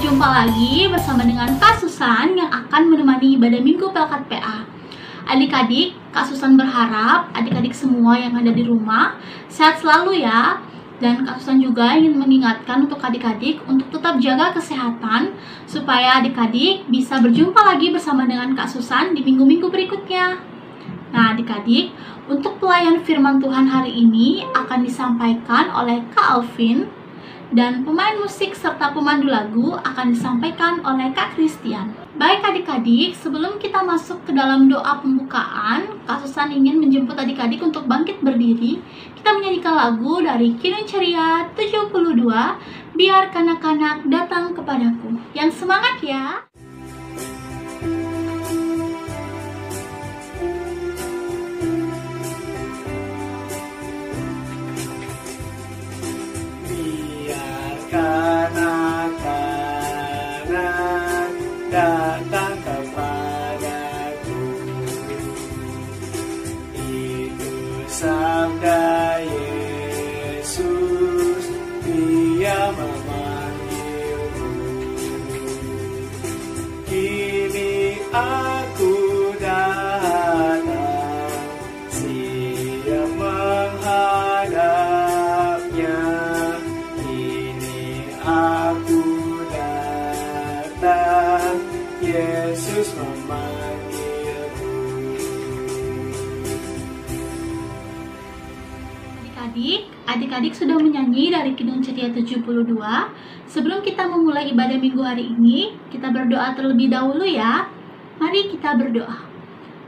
berjumpa lagi bersama dengan Kak Susan yang akan menemani ibadah Minggu Pelkat PA. Adik-adik, Kak Susan berharap adik-adik semua yang ada di rumah sehat selalu ya. Dan Kak Susan juga ingin mengingatkan untuk adik-adik untuk tetap jaga kesehatan supaya adik-adik bisa berjumpa lagi bersama dengan Kak Susan di minggu-minggu berikutnya. Nah adik-adik, untuk pelayan firman Tuhan hari ini akan disampaikan oleh Kak Alvin, dan pemain musik serta pemandu lagu akan disampaikan oleh Kak Christian. Baik adik-adik, sebelum kita masuk ke dalam doa pembukaan, Kak Susan ingin menjemput adik-adik untuk bangkit berdiri. Kita menyanyikan lagu dari Kidung Ceria 72, Biar Kanak-Kanak Datang Kepadaku. Yang semangat ya! Kanak-kanak datang kepadaku, itu sabda Yesus, Dia memanggilku. Kini aku datang, siap menghadapnya. Aku datang, Yesus memanggilku. Adik-adik sudah menyanyi dari Kidung Ceria 72. Sebelum kita memulai ibadah minggu hari ini, kita berdoa terlebih dahulu ya. Mari kita berdoa.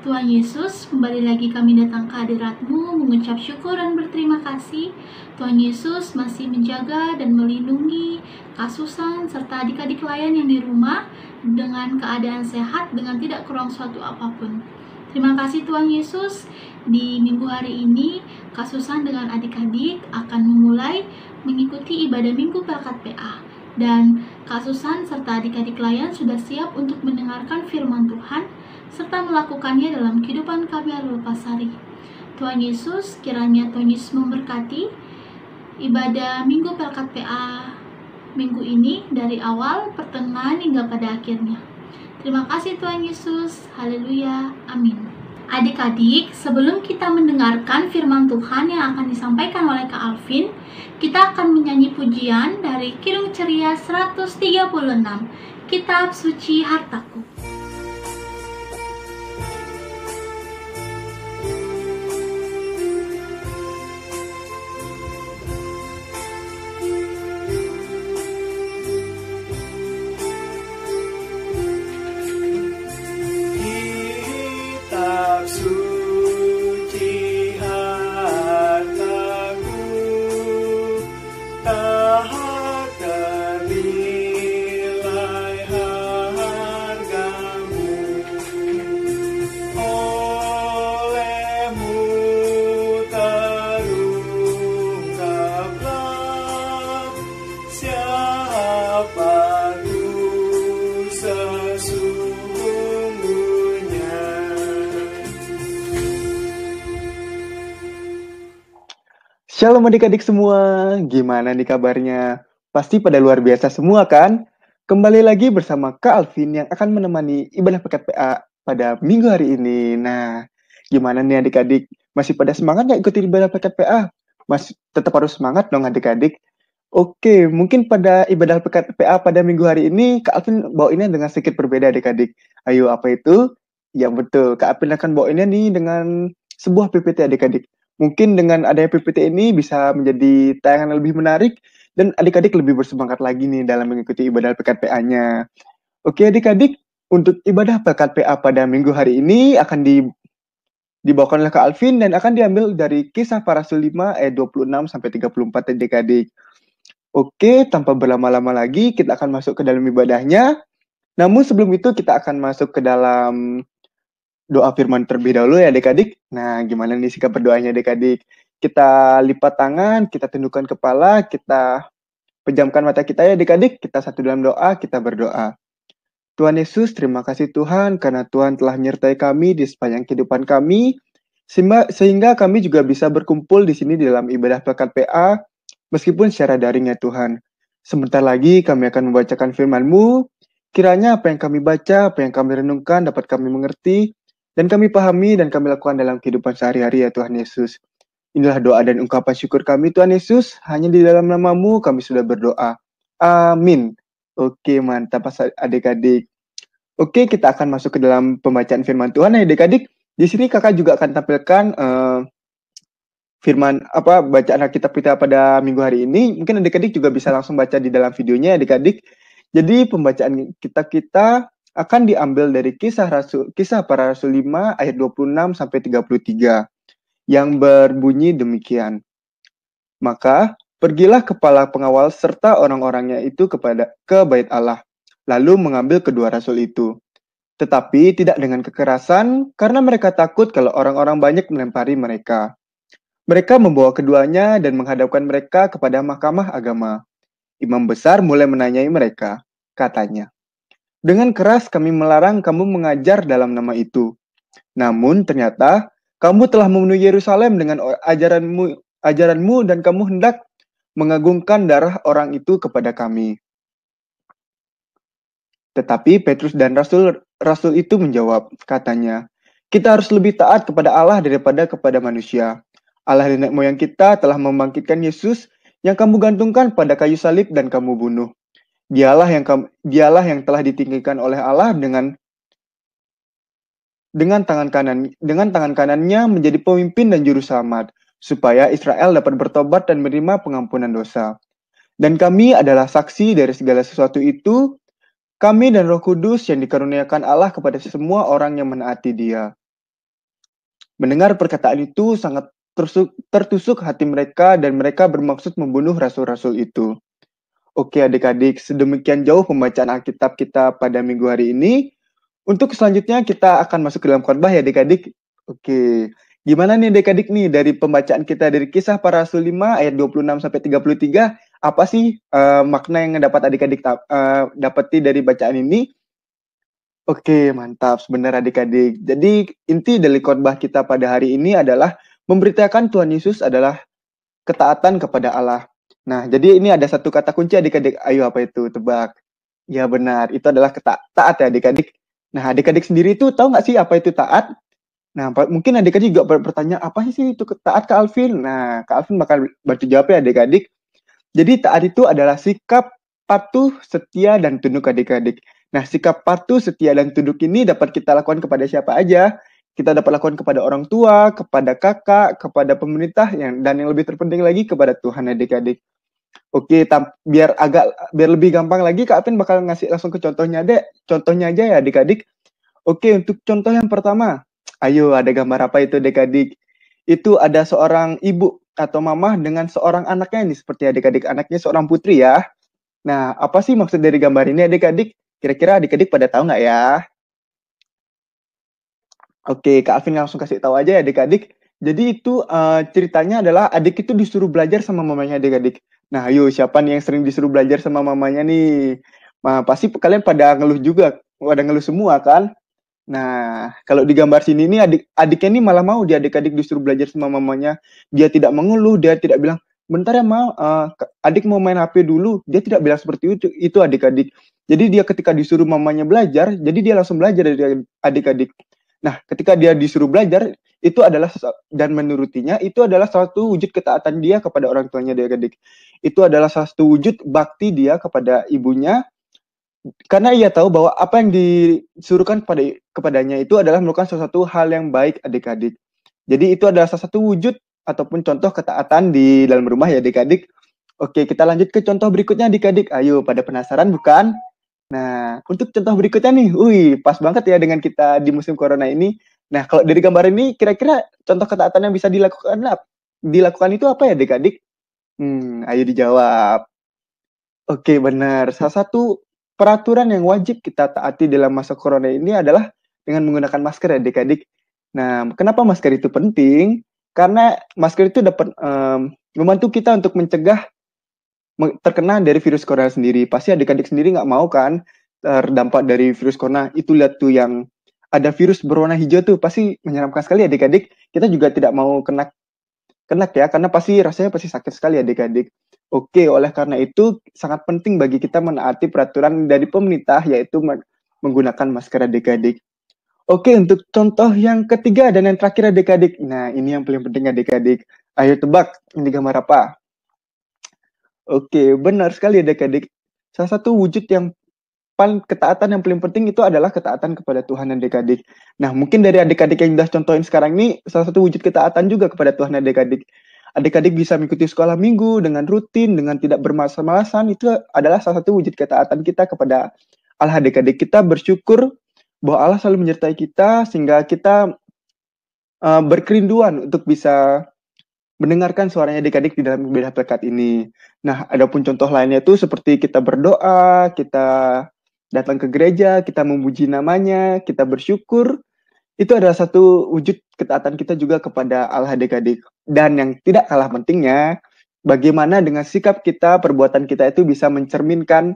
Tuhan Yesus, kembali lagi kami datang ke hadirat-Mu mengucap syukur dan berterima kasih. Tuhan Yesus masih menjaga dan melindungi Kak Susan serta adik-adik layan yang di rumah dengan keadaan sehat, dengan tidak kurang suatu apapun. Terima kasih Tuhan Yesus. Di minggu hari ini, Kak Susan dengan adik-adik akan memulai mengikuti ibadah Minggu Pelkat PA. Dan Kak Susan serta adik-adik layan sudah siap untuk mendengarkan firman Tuhan serta melakukannya dalam kehidupan kami hari lepas hari. Tuhan Yesus, kiranya Tuhan Yesus memberkati ibadah Minggu Pelkat PA minggu ini dari awal, pertengahan hingga pada akhirnya. Terima kasih Tuhan Yesus. Haleluya. Amin. Adik-adik, sebelum kita mendengarkan firman Tuhan yang akan disampaikan oleh Kak Alvin, kita akan menyanyi pujian dari Kidung Ceria 136, Kitab Suci Hartaku. Suci hartaku, tak ternilai hargamu. Olehmu terungkaplah siapa ku sesungguhnya. Shalom adik-adik semua, gimana nih kabarnya? Pasti pada luar biasa semua kan? Kembali lagi bersama Kak Alvin yang akan menemani ibadah Pelkat PA pada minggu hari ini. Nah, gimana nih adik-adik? Masih pada semangat nggak ikuti ibadah Pelkat PA? Masih tetap harus semangat dong adik-adik. Oke, mungkin pada ibadah Pelkat PA pada minggu hari ini, Kak Alvin bawainnya dengan sedikit berbeda adik-adik. Ayo, apa itu? Ya betul, Kak Alvin akan bawainnya nih dengan sebuah PPT adik-adik. Mungkin dengan adanya PPT ini bisa menjadi tayangan yang lebih menarik dan adik-adik lebih bersemangat lagi nih dalam mengikuti ibadah Pelkat PA-nya. Oke adik-adik, untuk ibadah Pelkat PA pada minggu hari ini akan dibawakan oleh Kak Alvin dan akan diambil dari Kisah Para Rasul 5 ayat 26-34 adik-adik. Oke, tanpa berlama-lama lagi kita akan masuk ke dalam ibadahnya. Namun sebelum itu kita akan masuk ke dalam doa firman terlebih dahulu ya adik-adik. Nah, gimana nih sikap berdoanya adik-adik? Kita lipat tangan, kita tundukkan kepala, kita pejamkan mata kita ya adik-adik. Kita satu dalam doa, kita berdoa. Tuhan Yesus, terima kasih Tuhan karena Tuhan telah menyertai kami di sepanjang kehidupan kami. Sehingga kami juga bisa berkumpul di sini dalam ibadah Pelkat PA, meskipun secara daring ya Tuhan. Sebentar lagi kami akan membacakan firman-Mu. Kiranya apa yang kami baca, apa yang kami renungkan dapat kami mengerti, dan kami pahami dan kami lakukan dalam kehidupan sehari-hari ya Tuhan Yesus. Inilah doa dan ungkapan syukur kami Tuhan Yesus. Hanya di dalam nama-Mu kami sudah berdoa. Amin. Oke, mantap adik-adik. Oke, kita akan masuk ke dalam pembacaan firman Tuhan ya adik-adik. Di sini kakak juga akan tampilkan firman bacaan Alkitab kita pada minggu hari ini. Mungkin adik-adik juga bisa langsung baca di dalam videonya adik-adik. Jadi pembacaan kita akan diambil dari kisah para rasul 5 ayat 26 sampai 33 yang berbunyi demikian. Maka pergilah kepala pengawal serta orang-orangnya itu ke bait Allah, lalu mengambil kedua rasul itu. Tetapi tidak dengan kekerasan, karena mereka takut kalau orang-orang banyak melempari mereka. Mereka membawa keduanya dan menghadapkan mereka kepada mahkamah agama. Imam besar mulai menanyai mereka. Katanya, dengan keras kami melarang kamu mengajar dalam nama itu. Namun ternyata kamu telah memenuhi Yerusalem dengan ajaranmu dan kamu hendak mengagungkan darah orang itu kepada kami. Tetapi Petrus dan rasul itu menjawab, katanya, kita harus lebih taat kepada Allah daripada kepada manusia. Allah nenek moyang kita telah membangkitkan Yesus yang kamu gantungkan pada kayu salib dan kamu bunuh. Dialah yang telah ditinggikan oleh Allah dengan tangan kanannya menjadi pemimpin dan juru selamat, supaya Israel dapat bertobat dan menerima pengampunan dosa. Dan kami adalah saksi dari segala sesuatu itu, kami dan Roh Kudus yang dikaruniakan Allah kepada semua orang yang menaati Dia. Mendengar perkataan itu sangat tertusuk hati mereka dan mereka bermaksud membunuh rasul-rasul itu. Oke adik-adik, sedemikian jauh pembacaan Alkitab kita pada minggu hari ini. Untuk selanjutnya kita akan masuk ke dalam khotbah ya adik-adik. Oke, gimana nih adik-adik nih dari pembacaan kita dari kisah para rasul 5 ayat 26 sampai 33, apa sih makna yang dapat adik-adik dapati dari bacaan ini? Oke, mantap, sebenarnya adik-adik. Jadi inti dari khotbah kita pada hari ini adalah memberitakan Tuhan Yesus adalah ketaatan kepada Allah. Nah, jadi ini ada satu kata kunci adik-adik. Ayo apa itu? Tebak. Ya benar, itu adalah taat ya adik-adik. Nah, adik-adik sendiri itu tahu nggak sih apa itu taat? Nah, mungkin adik-adik juga bertanya, apa sih itu taat Kak Alvin? Nah, Kak Alvin bakal bantu jawab ya adik-adik. Jadi taat itu adalah sikap patuh, setia, dan tunduk adik-adik. Nah, sikap patuh, setia, dan tunduk ini dapat kita lakukan kepada siapa aja. Kita dapat lakukan kepada orang tua, kepada kakak, kepada pemerintah, dan yang lebih terpenting lagi kepada Tuhan adik-adik. Oke, biar lebih gampang lagi, Kak Alvin bakal ngasih langsung ke contohnya aja ya adik-adik. Oke, untuk contoh yang pertama, ayo ada gambar apa itu adik-adik? Itu ada seorang ibu atau mamah dengan seorang anaknya nih, seperti adik-adik anaknya seorang putri ya. Nah, apa sih maksud dari gambar ini adik-adik? Kira-kira adik-adik pada tahu nggak ya? Oke, Kak Alvin langsung kasih tahu aja ya adik-adik. Jadi itu ceritanya adalah adik itu disuruh belajar sama mamanya adik-adik. Nah, ayo siapa nih yang sering disuruh belajar sama mamanya nih? Nah, pasti kalian pada ngeluh juga, pada ngeluh semua kan? Nah, kalau di gambar sini nih adiknya nih malah mau dia adik-adik disuruh belajar sama mamanya. Dia tidak mengeluh, dia tidak bilang, bentar ya mau, adik mau main HP dulu. Dia tidak bilang seperti itu adik-adik. Jadi dia ketika disuruh mamanya belajar, jadi dia langsung belajar dari adik-adik. Nah, ketika dia disuruh belajar, itu adalah dan menurutinya itu adalah satu wujud ketaatan dia kepada orang tuanya adik-adik. Itu adalah satu wujud bakti dia kepada ibunya, karena ia tahu bahwa apa yang disuruhkan kepadanya itu adalah melakukan sesuatu hal yang baik adik-adik. Jadi itu adalah salah satu wujud ataupun contoh ketaatan di dalam rumah ya adik-adik. Oke, kita lanjut ke contoh berikutnya adik-adik. Ayo, pada penasaran bukan? Nah, untuk contoh berikutnya nih, pas banget ya dengan kita di musim corona ini. Nah, kalau dari gambar ini, kira-kira contoh ketaatan yang bisa dilakukan itu apa ya adik-adik? Ayo dijawab. Oke, benar. Salah satu peraturan yang wajib kita taati dalam masa corona ini adalah dengan menggunakan masker ya adik-adik. Nah, kenapa masker itu penting? Karena masker itu dapat membantu kita untuk mencegah terkena dari virus corona sendiri. Pasti adik-adik sendiri nggak mau kan terdampak dari virus corona. Itu lihat tuh yang ada virus berwarna hijau tuh, pasti menyeramkan sekali adik-adik. Kita juga tidak mau kena ya, karena pasti rasanya pasti sakit sekali adik-adik. Oke, oleh karena itu sangat penting bagi kita menaati peraturan dari pemerintah, yaitu menggunakan masker adik-adik. Oke, untuk contoh yang ketiga dan yang terakhir adik-adik. Nah, ini yang paling penting adik-adik. Ayo tebak, ini gambar apa? Oke, benar sekali adik-adik. Salah satu wujud yang paling ketaatan yang paling penting itu adalah ketaatan kepada Tuhan adik-adik. Nah, mungkin dari adik-adik yang sudah contohin sekarang ini, salah satu wujud ketaatan juga kepada Tuhan adik-adik. Adik-adik bisa mengikuti sekolah minggu dengan rutin, dengan tidak bermalas-malasan, itu adalah salah satu wujud ketaatan kita kepada Allah adik-adik. Kita bersyukur bahwa Allah selalu menyertai kita, sehingga kita berkerinduan untuk bisa mendengarkan suaranya adik-adik di dalam ibadah pekat ini. Nah, adapun contoh lainnya itu seperti kita berdoa, kita datang ke gereja, kita memuji namanya, kita bersyukur. Itu adalah satu wujud ketaatan kita juga kepada Allah adik-adik. Dan yang tidak kalah pentingnya, bagaimana dengan sikap kita, perbuatan kita itu bisa mencerminkan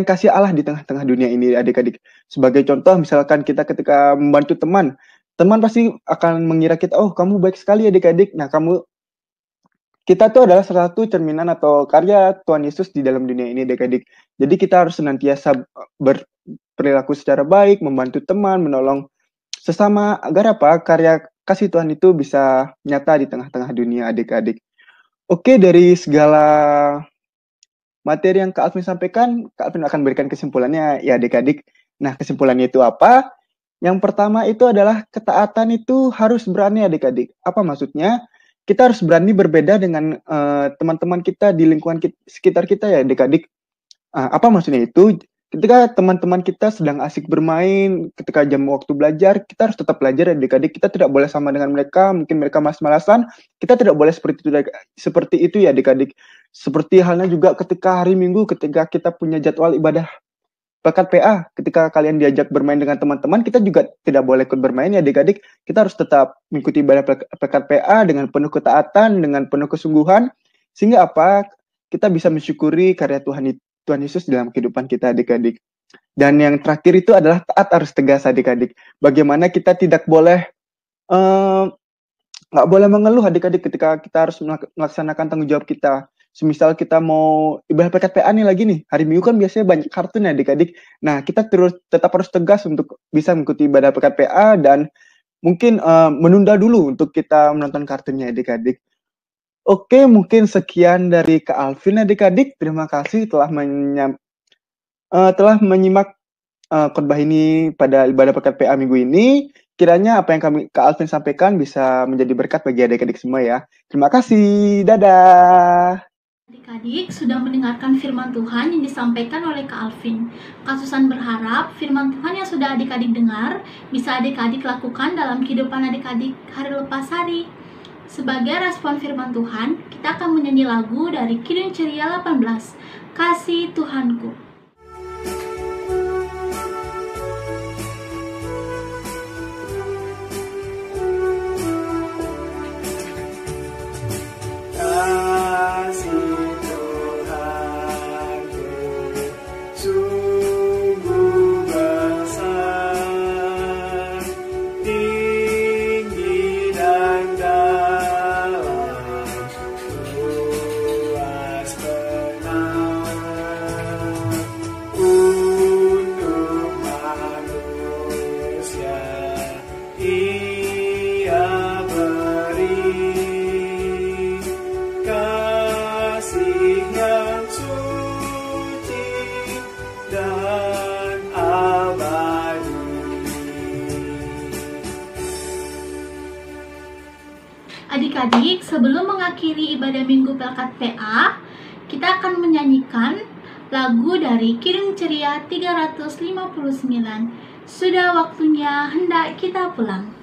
kasih Allah di tengah-tengah dunia ini adik-adik. Sebagai contoh, misalkan kita ketika membantu teman pasti akan mengira kita, oh kamu baik sekali adik-adik. Nah, kita tuh adalah salah satu cerminan atau karya Tuhan Yesus di dalam dunia ini adik-adik. Jadi kita harus senantiasa berperilaku secara baik, membantu teman, menolong sesama, agar apa? Karya kasih Tuhan itu bisa nyata di tengah-tengah dunia adik-adik. Oke, dari segala materi yang Kak Alvin sampaikan, Kak Alvin akan berikan kesimpulannya ya adik-adik. Nah, kesimpulannya itu apa? Yang pertama itu adalah ketaatan itu harus berani adik-adik. Apa maksudnya? Kita harus berani berbeda dengan teman-teman kita di lingkungan sekitar kita ya adik-adik. Apa maksudnya itu? Ketika teman-teman kita sedang asik bermain, ketika jam waktu belajar, kita harus tetap belajar adik-adik. Kita tidak boleh sama dengan mereka, mungkin mereka malas-malasan. Kita tidak boleh seperti itu ya adik-adik. Seperti halnya juga ketika hari Minggu, ketika kita punya jadwal ibadah pekat PA, ketika kalian diajak bermain dengan teman-teman, kita juga tidak boleh ikut bermain ya adik-adik. Kita harus tetap mengikuti ibadah pekat PA dengan penuh ketaatan, dengan penuh kesungguhan, sehingga apa? Kita bisa mensyukuri karya Tuhan Yesus dalam kehidupan kita adik-adik. Dan yang terakhir itu adalah taat harus tegas adik-adik. Bagaimana kita tidak boleh nggak boleh mengeluh adik-adik ketika kita harus melaksanakan tanggung jawab kita. Semisal kita mau ibadah pekat PA nih lagi nih, hari Minggu kan biasanya banyak kartun ya adik-adik. Nah, kita tetap harus tegas untuk bisa mengikuti ibadah pekat PA dan mungkin menunda dulu untuk kita menonton kartunnya adik-adik. Oke, mungkin sekian dari Kak Alvin adik-adik. Terima kasih telah menyimak khotbah ini pada ibadah pekat PA minggu ini. Kiranya apa yang Kak Alvin sampaikan bisa menjadi berkat bagi adik-adik semua ya. Terima kasih. Dadah. Adik-adik sudah mendengarkan firman Tuhan yang disampaikan oleh Kak Alvin. Kak Susan berharap firman Tuhan yang sudah adik-adik dengar bisa adik-adik lakukan dalam kehidupan adik-adik hari lepas hari. Sebagai respon firman Tuhan, kita akan menyanyi lagu dari Kidung Ceria 18, Kasih Tuhanku. Adik-adik, sebelum mengakhiri ibadah minggu Pelkat PA, kita akan menyanyikan lagu dari Kidung Ceria 359. Sudah waktunya hendak kita pulang.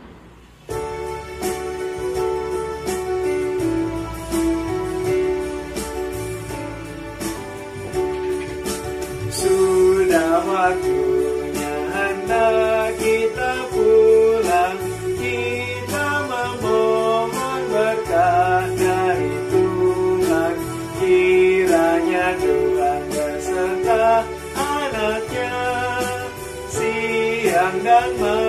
Sudah waktunya hendak kita pulang. Kita memohon berkat dari Tuhan. Kiranya Tuhan beserta anaknya siang dan malam